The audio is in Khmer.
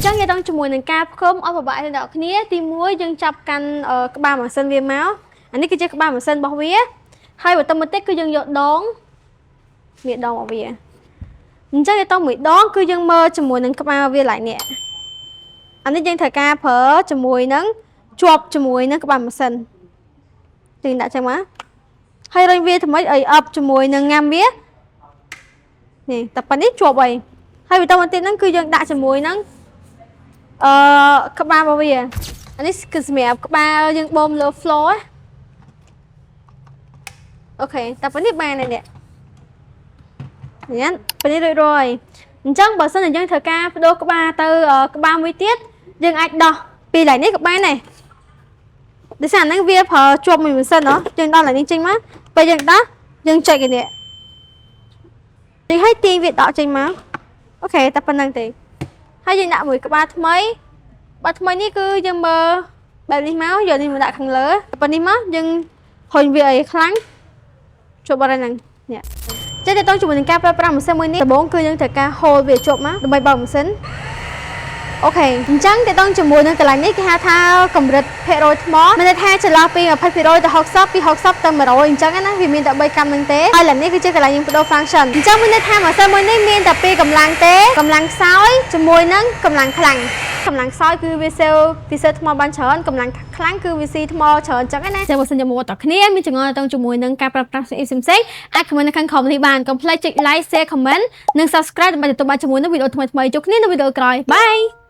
ចឹងយើងต้องជាមួយនឹងការផ្គុំអស់ប្របាក់ទៅដល់គ្នាទី1យើងចាប់កាន់ក្បាលម៉ាស៊ីនវាមកអានេះគឺជាក្បាលម៉ាស៊ីនរបស់វាហើយបន្តមកទៀតគឺយើងយកដងវាដងរបស់វាអញ្ចឹងយើងต้องមួយដងគឺយើងមើលជាមួយនឹងក្បាលវាឡើងនេះអានេះយើងត្រូវការប្រើជាមួយនឹងជាប់ជាមួយនឹងក្បាលម៉ាស៊ីនទីដាក់ចឹងមកហើយរុញវាធ្វើម៉េចឲ្យអប់ជាមួយនឹងញ៉ាំវានេះតែប៉ុណ្នេះជាប់ហើយបន្តមកទៀតហ្នឹងគឺយើងដាក់ជាមួយនឹងក្បាលរបស់វាអានេះគឺសម្រាប់ក្បាលយើងបូមលើ floor អូខេតែប៉ុណ្នេះបានហើយនេះប៉ុណ្នេះរួចrồiអញ្ចឹងបើសិនជាយើងត្រូវការបដូរក្បាលទៅក្បាលមួយទៀតយើងអាចដោះពីកន្លែងនេះក៏បានដែរដោយសារហ្នឹងវាប្រើជាប់មួយម៉ាស៊ីនយើងដោះកន្លែងនេះចេញមកពេលយើងដោះយើងចុចcáiនេះនេះឲ្យទាញវាដកចេញមកអូខេតែប៉ុណ្្នឹងទេហើយយើងដាក់មួយក្បាលថ្មីបាទថ្មីនេះគឺយើងមើលបែបនេះមកយកនេះមកដាក់ខាងលើប៉ុណ្នេះមកយើងហុញវាឲ្យខ្លាំងជួបបាត់ហ្នឹងនេះចេះតែតជាមួយនឹងការប្រើប្រាស់ម៉ាស៊ីនមួយនេះដំបូងគឺយើងត្រូវការហូលវាជាប់មកដើម្បីបើកម៉ាស៊ីនអូខេអញ្ចឹងតើតជាមួយនឹងកន្លែងនេះគេហៅថាកម្រិតភាគរយថ្មមានន័យថាចន្លោះពី 20% ទៅ 60 ពី 60 ទៅ 100 អញ្ចឹងណាវាមានតែ3កាំនឹងទេហើយឡើងនេះគឺជាកន្លែងយើងបដូរ function អញ្ចឹងមានន័យថាម៉ាស៊ីនមួយនេះមានតែពីរកម្លាំងទេកម្លាំងខ្សោយជាមួយនឹងកម្លាំងខ្លាំងកម្លាំងខ្សោយគឺវាសេលថ្មបានច្រើនកម្លាំងខ្លាំងគឺវាស៊ីថ្មច្រើនអញ្ចឹងណាចាំបើសិនជាមកតគ្នាមានចង្អុលទៅជាមួយនឹងការប្រើប្រាស់ផ្សេងៗអាច comment នៅខាង comment នេះបានកុំភ្លេចចុច like share comment និង subscribe ដើម្បីទទួលបានជាមួយនឹងវីដេអូថ្មីៗជួបគ្នានៅវីដេអូក្រោយបាយ